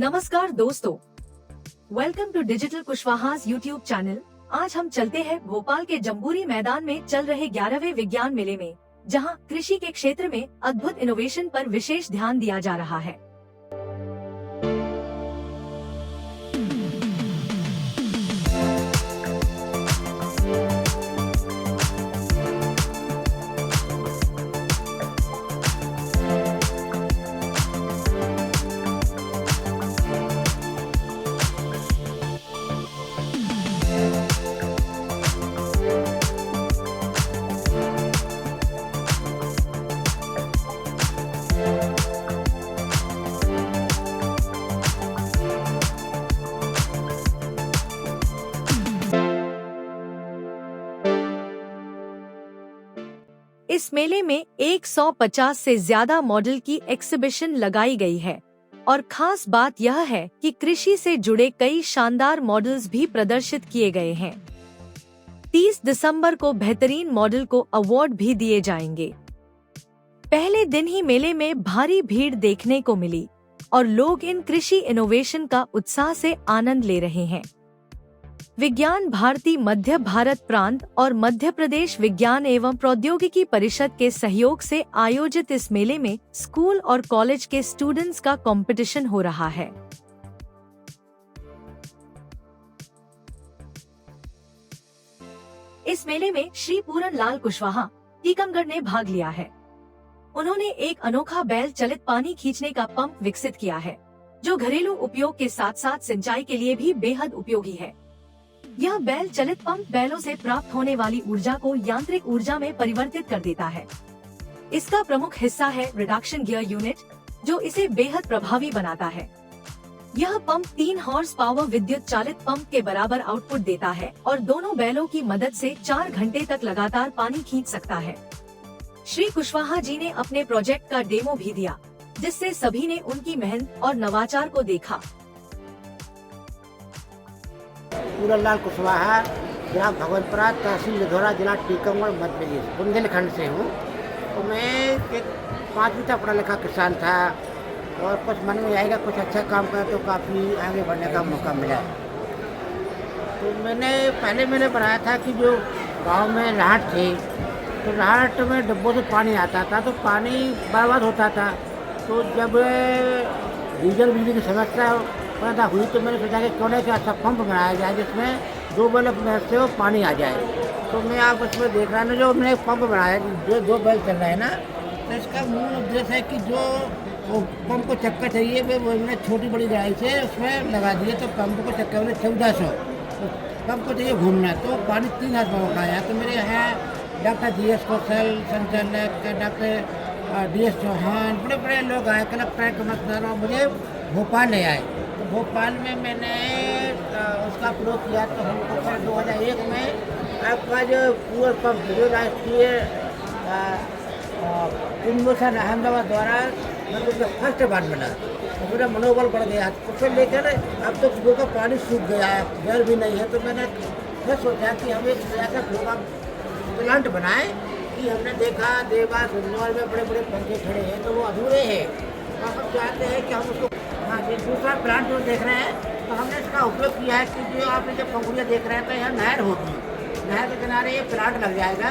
नमस्कार दोस्तों, welcome to digital Kushwaha's YouTube channel. आज हम चलते हैं भोपाल के जम्बूरी मैदान में चल रहे 11वें विज्ञान मेले में, जहां कृषि के क्षेत्र में अद्भुत इनोवेशन पर विशेष ध्यान दिया जा रहा है। इस मेले में 150 से ज्यादा मॉडल की एग्जीबिशन लगाई गई है और खास बात यह है कि कृषि से जुड़े कई शानदार मॉडल्स भी प्रदर्शित किए गए हैं। 30 दिसंबर को बेहतरीन मॉडल को अवार्ड भी दिए जाएंगे। पहले दिन ही मेले में भारी भीड़ देखने को मिली और लोग इन कृषि इनोवेशन का उत्साह से आनंद ले रहे हैं। विज्ञान भारती मध्य भारत प्रांत और मध्य प्रदेश विज्ञान एवं प्रौद्योगिकी परिषद के सहयोग से आयोजित इस मेले में स्कूल और कॉलेज के स्टूडेंट्स का कंपटीशन हो रहा है। इस मेले में श्री पूरन लाल कुशवाहा टीकमगढ़ ने भाग लिया है। उन्होंने एक अनोखा बैल चलित पानी खींचने का पंप विकसित किया है, जो घरेलू उपयोग के साथ साथ सिंचाई के लिए भी बेहद उपयोगी है। यह बैल चलित पंप बैलों से प्राप्त होने वाली ऊर्जा को यांत्रिक ऊर्जा में परिवर्तित कर देता है। इसका प्रमुख हिस्सा है रिडक्शन गियर यूनिट, जो इसे बेहद प्रभावी बनाता है। यह पंप 3 हॉर्स पावर विद्युत चालित पंप के बराबर आउटपुट देता है और दोनों बैलों की मदद से 4 घंटे तक लगातार पानी खींच सकता है। श्री कुशवाहा जी ने अपने प्रोजेक्ट का डेमो भी दिया, जिससे सभी ने उनकी मेहनत और नवाचार को देखा। पूरन लाल कुशवाहा, ग्राम भगवंतपुरा, तहसील लिधौरा, जिला टीकमगढ़, मध्य प्रदेश, बुंदेलखंड से हूँ। तो मैं एक 5वीं तक पढ़ा लिखा किसान था और कुछ मन में आएगा कुछ अच्छा काम करें तो काफ़ी आगे बढ़ने का मौका मिला। तो मैंने बनाया था कि जो गांव में राहट थे, तो राहट में डब्बों से पानी आता था तो पानी बर्बाद होता था। तो जब डीजल बिजली की समस्या पैदा हुई तो मैंने सोचा कि क्यों नहीं कि अच्छा पंप बनाया जाए जिसमें 2 बैल से वो पानी आ जाए। तो मैं आप उसमें देख रहा हूँ जो मैंने पंप बनाया, जो 2 बैल चल रहा है ना, तो इसका मूल उद्देश्य है कि जो वो पंप को चक्का चाहिए वो मैंने छोटी बड़ी गाड़ी से उसमें लगा दिए। तो पंप को चक्का मैंने 1400, तो पंप को चाहिए घूमना, तो पानी 3 हाथ में का आया। तो मेरे यहाँ डॉक्टर DS कौशल, संचालक, डॉक्टर DS चौहान, बड़े बड़े लोग आए, कलेक्टर, कमिश्नर, और मुझे भोपाल ले आए। तो भोपाल में मैंने उसका प्रयोग किया। तो हमको फिर 2001 में आपका जो पूरा पंप जो राष्ट्रीय कुंभोषण अहमदाबाद द्वारा मतलब फर्स्ट बार मिला, तो मेरा मनोबल बढ़ गया। तो फिर लेकर अब तो कुओं का पानी सूख गया है, घर भी नहीं है। तो मैंने फिर सोचा कि हम एक ऐसा कुओं का प्लांट बनाएं कि हमने देखा देवास इंदौर में बड़े बड़े पंखे खड़े हैं तो वो अधूरे हैं। तो हम चाहते हैं कि हम उसको, हाँ, ये दूसरा प्लांट जो देख रहे हैं, तो हमने इसका उपयोग किया है कि जो आपने जब पंखुड़ियाँ देख रहे हैं तो यहाँ नहर होगी, नहर के किनारे ये प्लांट लग जाएगा।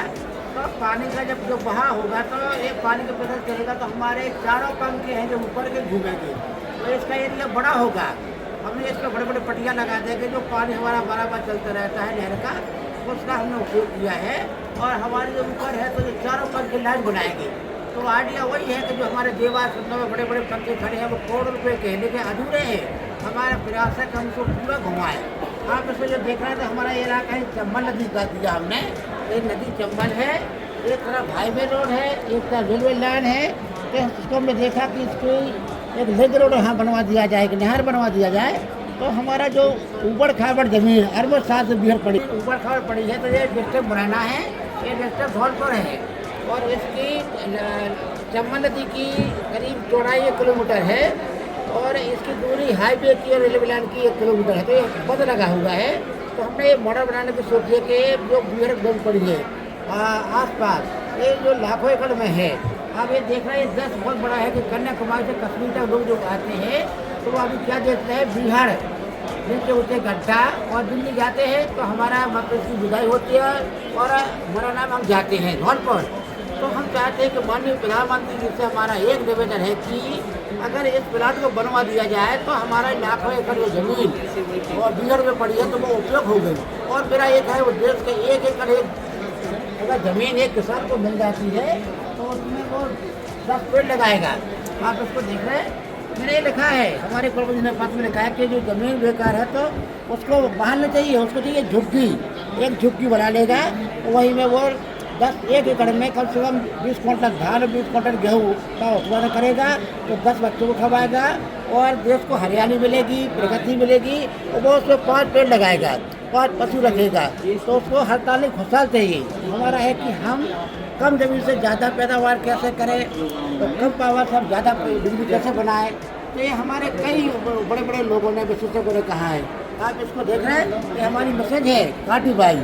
तो पानी का जब जो बहाव होगा तो ये पानी के पैदल चलेगा, तो हमारे चारों पंखे हैं जो ऊपर के घूमेंगे, तो इसका एरिया बड़ा होगा। हमने इसमें बड़े बड़े पट्टियाँ लगा देंगे, जो पानी हमारा बराबर चलता रहता है नहर का, उसका हमने उपयोग किया है। और हमारे जो ऊपर है तो जो चारों पंखे लाइन बनाएंगे। तो आइडिया वही है कि जो हमारे देवास में बड़े बड़े पंखे खड़े हैं वो करोड़ रुपए के हैं, लेकिन अधूरे हैं। हमारा प्रयास है कि हमको पूरा घुमाएं। आप इसमें जो देख रहे हैं तो हमारा ये इलाका है चंबल नदी का दिया हमने। ये नदी चंबल है, एक तरफ हाईवे रोड है, एक तरफ रेलवे लाइन है। तो इसको हमने देखा कि इसकी एक लिंक रोड यहाँ बनवा दिया जाए, एक नहर बनवा दिया जाए। तो हमारा जो ऊबड़ खाबड़ जमीन अरबों साल से बिहड़ पड़ी, ऊबड़ खाबड़ पड़ी है, तो ये डिस्ट्रिक्ट बनाना है। ये डिस्ट्रिक्ट धौलपुर है और इसकी चंबल नदी की करीब चौड़ाई 1 किलोमीटर है और इसकी दूरी हाईवे की और रेलवे लाइन की 1 किलोमीटर है। तो ये बंद लगा हुआ है। तो हमने ये मॉडल बनाने की सोची कि जो बिहड़ बंद पड़ी है आस पास, ये जो लाखों एकड़ में है, आप ये देख रहे हैं देश बहुत बड़ा है कि कन्याकुमारी से कश्मीर तक लोग जो आते हैं तो वो अभी क्या देखते हैं बिहार नीचे उठते गड्ढा और दिल्ली जाते हैं तो हमारा मतलब की विदाई होती है और हमारा नाम हम जाते हैं घर पर। तो हम चाहते हैं कि माननीय प्रधानमंत्री जी से हमारा एक निवेदन है कि अगर इस प्लांट को बनवा दिया जाए तो हमारा लाखों एकड़ जो जमीन और बिहार में पड़ी है तो वो उपयोग हो गई। और मेरा एक है वो देश के एक एकड़ अगर जमीन एक किसान को मिल जाती है तो उसमें वो 10 पेड़ लगाएगा। आप उसको देख रहे हैं मैंने ये लिखा है हमारे प्रभु ने पत्र में लिखा है कि जो जमीन बेकार है तो उसको बहालना चाहिए, उसको चाहिए झुग्गी, एक झुग्गी बना लेगा तो वही में वो 1 एकड़ में कम से कम 20 क्विंटल धान और 20 क्विंटल गेहूँ का उत्पादन करेगा तो 10 बच्चों को खवाएगा और देश को हरियाली मिलेगी, प्रगति मिलेगी। और वो उसमें 5 पेड़ लगाएगा, 5 पशु रखेगा तो उसको हर ताली खुशहाल चाहिए। हमारा है कि हम कम जमीन से ज़्यादा पैदावार कैसे करें तो कम पावर से हम ज़्यादा बिजली कैसे बनाएं। तो ये हमारे कई बड़े बड़े लोगों ने विशेषज्ञों ने कहा है। आप इसको देख रहे हैं कि हमारी मैसेज है काटी बाई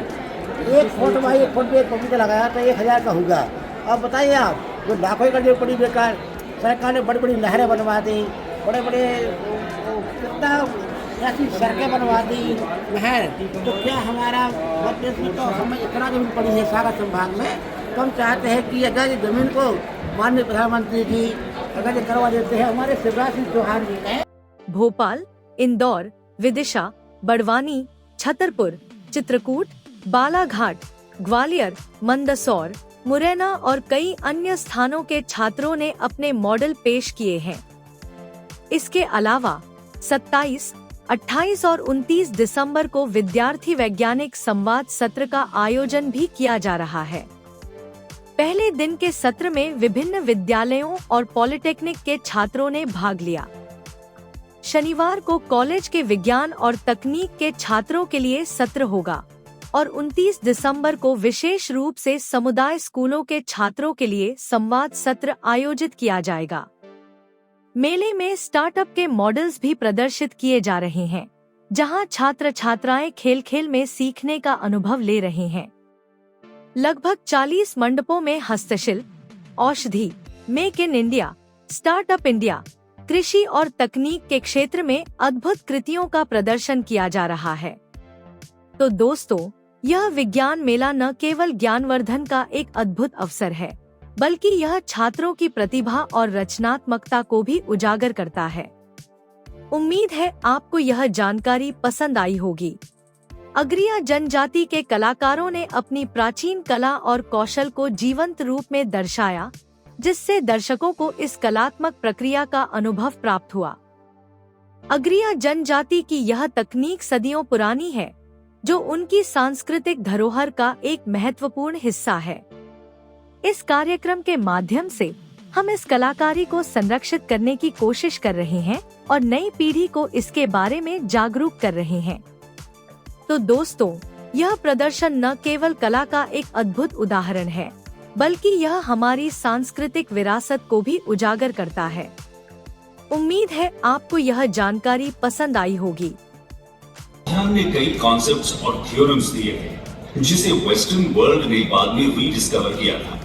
1 फुट बाई 1 फुट पे एक पपीता लगाया तो 1000 का होगा। अब बताइए आप जो लाखों एकड़ जो पड़ी बेकार, सरकार ने बड़ी बड़ी नहरें बनवा दी, बड़े बड़े कितना ऐसी सड़कें बनवा दी नहर, तो क्या हमारा मध्य में तो हमें इतना जमीन पड़ी है सागर संभाग में। तो हम चाहते हैं कि अगर ये जमीन को माननीय प्रधानमंत्री जी अगर ये करवा देते हैं हमारे शिवराज सिंह चौहान जी ने। भोपाल, इंदौर, विदिशा, बड़वानी, छतरपुर, चित्रकूट, बालाघाट, ग्वालियर, मंदसौर, मुरैना और कई अन्य स्थानों के छात्रों ने अपने मॉडल पेश किए हैं। इसके अलावा 27, 28 और 29 दिसंबर को विद्यार्थी वैज्ञानिक संवाद सत्र का आयोजन भी किया जा रहा है। पहले दिन के सत्र में विभिन्न विद्यालयों और पॉलिटेक्निक के छात्रों ने भाग लिया। शनिवार को कॉलेज के विज्ञान और तकनीक के छात्रों के लिए सत्र होगा और 29 दिसंबर को विशेष रूप से समुदाय स्कूलों के छात्रों के लिए संवाद सत्र आयोजित किया जाएगा। मेले में स्टार्टअप के मॉडल्स भी प्रदर्शित किए जा रहे हैं, जहां छात्र छात्राएं खेल खेल में सीखने का अनुभव ले रहे हैं। लगभग 40 मंडपों में हस्तशिल्प, औषधि, make in India, startup India, कृषि और तकनीक के क्षेत्र में अद्भुत कृतियों का प्रदर्शन किया जा रहा है। तो दोस्तों, यह विज्ञान मेला न केवल ज्ञानवर्धन का एक अद्भुत अवसर है, बल्कि यह छात्रों की प्रतिभा और रचनात्मकता को भी उजागर करता है। उम्मीद है आपको यह जानकारी पसंद आई होगी। अग्रिया जनजाति के कलाकारों ने अपनी प्राचीन कला और कौशल को जीवंत रूप में दर्शाया, जिससे दर्शकों को इस कलात्मक प्रक्रिया का अनुभव प्राप्त हुआ। अग्रिया जनजाति की यह तकनीक सदियों पुरानी है, जो उनकी सांस्कृतिक धरोहर का एक महत्वपूर्ण हिस्सा है। इस कार्यक्रम के माध्यम से हम इस कलाकारी को संरक्षित करने की कोशिश कर रहे हैं और नई पीढ़ी को इसके बारे में जागरूक कर रहे हैं। तो दोस्तों, यह प्रदर्शन न केवल कला का एक अद्भुत उदाहरण है, बल्कि यह हमारी सांस्कृतिक विरासत को भी उजागर करता है। उम्मीद है आपको यह जानकारी पसंद आई होगी। हमने कई कॉन्सेप्ट्स और थ्योरम्स दिए हैं, जिसे वेस्टर्न वर्ल्ड ने बाद में रीडिस्कवर किया था।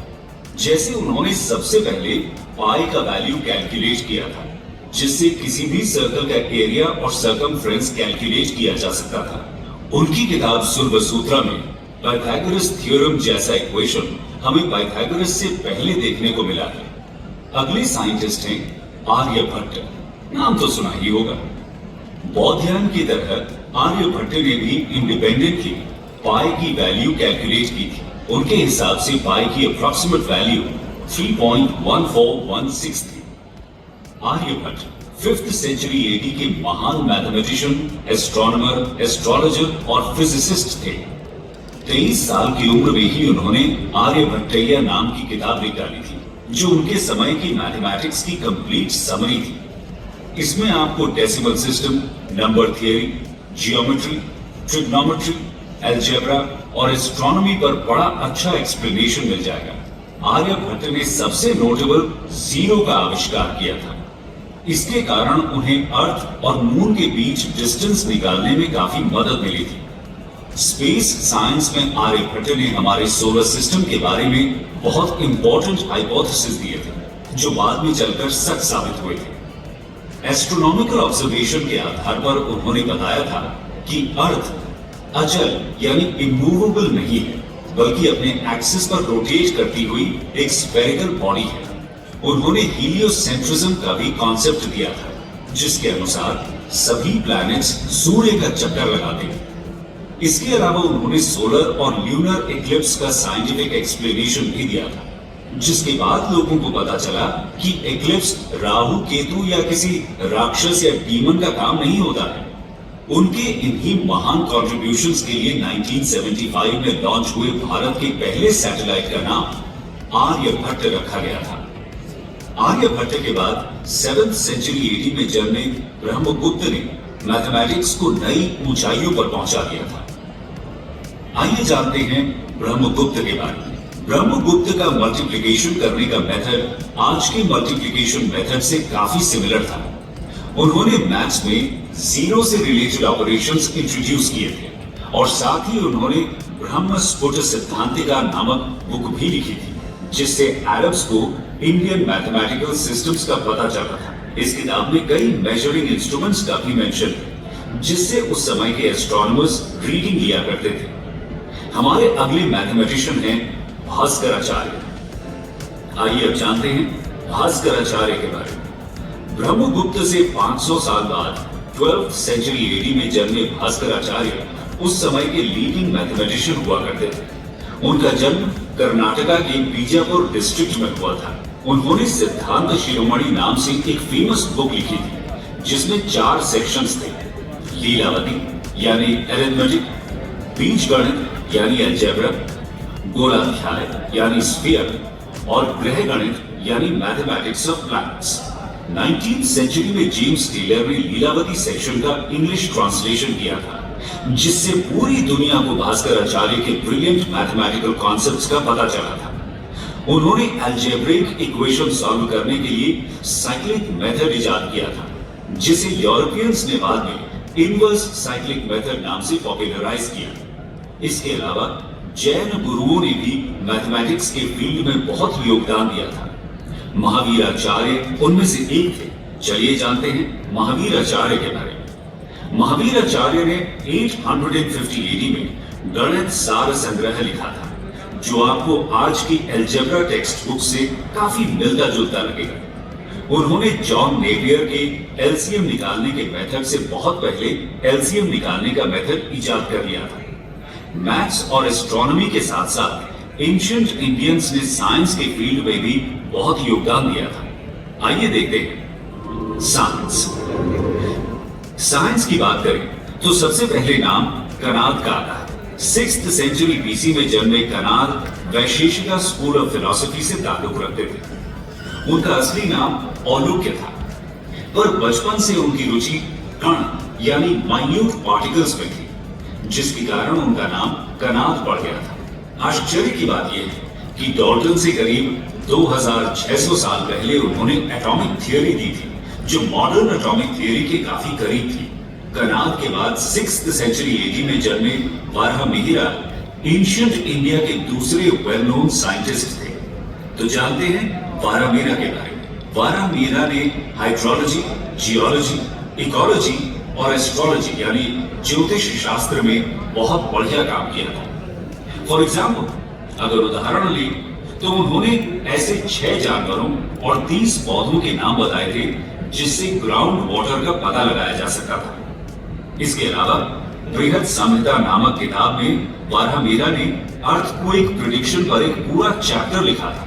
जैसे उन्होंने सबसे पहले पाई का वैल्यू कैलकुलेट किया था, जिससे किसी भी सर्कल का एरिया और सरकमफ्रेंस कैलकुलेट किया जा सकता था। उनकी किताब सूत्रसूत्रा में पाइथागोरस थ्योरम जैसा इक्वेशन हमें पाइथागोरस से पहले देखने को मिला है। अगले साइंटिस्ट हैं आर्यभट्ट, नाम तो सुना ही होगा। बौद्धायन की तरह आर्यभट्ट ने भी इंडिपेंडेंटली पाई की वैल्यू कैलकुलेट की थी। उनके हिसाब से पाई की अप्रॉक्सिमेट वैल्यू 3.1416 थी। आर्यभट्ट 5th सेंचुरी एडी के महान मैथमेटिशियन, एस्ट्रोनॉमर, एस्ट्रोलॉजर और फिजिसिस्ट थे। 23 साल की उम्र में ही उन्होंने आर्यभट्टय्या नाम की किताब निकाली थी, जो उनके समय की मैथमेटिक्स की कंप्लीट समरी थी। इसमें आपको decimal system, number theory, geometry, trigonometry, algebra और एस्ट्रोनॉमी पर बड़ा अच्छा एक्सप्लेनेशन मिल जाएगा। आर्यभट्ट ने सबसे नोटेबल जीरो का आविष्कार किया था। इसके कारण उन्हें अर्थ और मून के बीच डिस्टेंस निकालने में काफी मदद मिली थी। स्पेस साइंस में आर्यभट्ट ने हमारे सोलर सिस्टम के बारे में बहुत इंपॉर्टेंट हाइपोथेसिस दिए थे। जो बाद में चलकर सच साबित हुए थे। एस्ट्रोनॉमिकल ऑब्जर्वेशन के आधार पर उन्होंने बताया था कि अर्थ अचल यानी इमूवेबल नहीं है, बल्कि अपने एक्सिस पर रोटेट करती हुई एक स्फेरिकल बॉडी है। उन्होंने हीलियोसेंट्रिज्म का भी कॉन्सेप्ट दिया था, जिसके अनुसार सभी प्लैनेट्स सूर्य का चक्कर लगाते हैं। इसके अलावा उन्होंने सोलर और ल्यूनर इक्लिप्स का साइंटिफिक एक्सप्लेनेशन भी दिया था, जिसके बाद लोगों को पता चला कि इक्लिप्स राहु केतु या किसी राक्षस या डीमन का काम नहीं होता है। उनके इन्हीं महान कॉन्ट्रीब्यूशंस के लिए 1975 में लॉन्च हुए भारत के पहले सैटेलाइट का नाम आर्यभट्ट रखा गया था। आर्यभट्ट के बाद 7th सेंचुरी AD में जन्मे ब्रह्मगुप्त ने मैथमेटिक्स को नई ऊंचाइयों पर पहुंचा दिया था। आइए जानते हैं ब्रह्मगुप्त के बारे में। ब्रह्मगुप्त का मल्टीप्लिकेशन करने का मेथड आज के मल्टीप्लिकेशन मेथड से काफी सिमिलर था। उन्होंने मैथ्स में जीरो से रिलेटेड ऑपरेशंस इंट्रोड्यूस किए थे और साथ ही उन्होंने ब्रह्मस्फुट सिद्धांतिका नामक बुक भी लिखी थी, जिससे अरब्स को इंडियन मैथमेटिकल सिस्टम्स का पता चला था। इस किताब में कई मेजरिंग इंस्ट्रूमेंट्स का भी मेंशन है, जिससे उस समय के एस्ट्रोनॉमर्स रीडिंग लिया करते थे। हमारे अगले मैथमेटिशियन हैं भास्कराचार्य। आइए अब जानते हैं भास्कराचार्य के बारे में। ब्रह्मगुप्त से 500 साल बाद 12th सेंचुरी AD में जन्मे भास्कराचार्य उस समय के लीडिंग मैथमेटिशियन हुआ करते थे। उनका जन्म कर्नाटका के बीजापुर डिस्ट्रिक्ट में हुआ था। उन्होंने सिद्धांत शिरोमणि नाम से एक फेमस बुक लिखी थी, जिसमें 4 सेक्शंस थे। लीलावती यानी अरिथमेटिक, बीजगणित यानी अलजेब्रा, गोलाध्याय यानी स्फीयर और ग्रह गणित यानी mathematics of planets. 19th century में जेम्स टेलर ने लीलावती सेक्शन का इंग्लिश ट्रांसलेशन किया था, जिससे पूरी दुनिया को भास्कराचार्य के ब्रिलियंट मैथमेटिकल कॉन्सेप्ट्स का पता चला था। उन्होंने अलजेब्रिक इक्वेशन सॉल्व करने के लिए साइक्लिक मेथड इजाद किया था, जिसे यूरोपियंस ने बाद में इनवर्स साइक्लिक मेथड नाम से पॉपुलराइज किया। इसके अलावा जैन गुरुओं ने भी मैथमेटिक्स के फील्ड में बहुत योगदान दिया था। महावीराचार्य उनमें से एक थे। चलिए जानते हैं महावीराचार्य के बारे में। महावीराचार्य ने 850 AD में गणित सार संग्रह लिखा था, जो आपको आज की अलजेब्रा टेक्स्ट बुक से काफी मिलता जुलता लगेगा। उन्होंने जॉन नेपियर के एलसीएम निकालने के मेथड से बहुत पहले एलसीएम निकालने का मेथड इजाद कर लिया था। मैथ्स और एस्ट्रोनॉमी के साथ साथ एंशिएंट इंडियंस ने साइंस के फील्ड में भी बहुत योगदान दिया था। आइए देखते हैं साइंस। साइंस की बात करें तो सबसे पहले नाम कनाद का आता है। 6th सेंचुरी BC में जन्मे Kanad Vaisheshika school of philosophy से ताल्लुक रखते थे। उनका असली नाम औलुक्य था, पर बचपन से उनकी रुचि कण यानी माइन्यूट पार्टिकल्स में थी, जिसके कारण उनका नाम कनाद पड़ गया था। आश्चर्य की बात यह है कि डाल्टन से करीब 2600 साल पहले उन्होंने एटॉमिक थियरी दी थी, जो मॉडर्न एटॉमिक थियरी के काफी करीब थी। कनाद के बाद 6th सेंचुरी AD में जन्मे वाराहमिहिर एंशिएंट इंडिया के दूसरे वेल नोन साइंटिस्ट थे। तो जानते हैं वाराहमिहिर के बारे में। वाराहमिहिर ने हाइड्रोलॉजी, जियोलॉजी, इकोलॉजी और एस्ट्रोलॉजी यानी ज्योतिष शास्त्र में बहुत बढ़िया काम किया था। फॉर एग्जाम्पल, अगर उदाहरण लें तो उन्होंने ऐसे 6 जानवरों और 30 पौधों के नाम बताए थे, जिससे ग्राउंड वाटर का पता लगाया जा सकता था। इसके अलावा बृहद संहिता नामक किताब में वाराहमिहिर ने अर्थक्वेक प्रेडिक्शन पर एक पूरा चैप्टर लिखा था।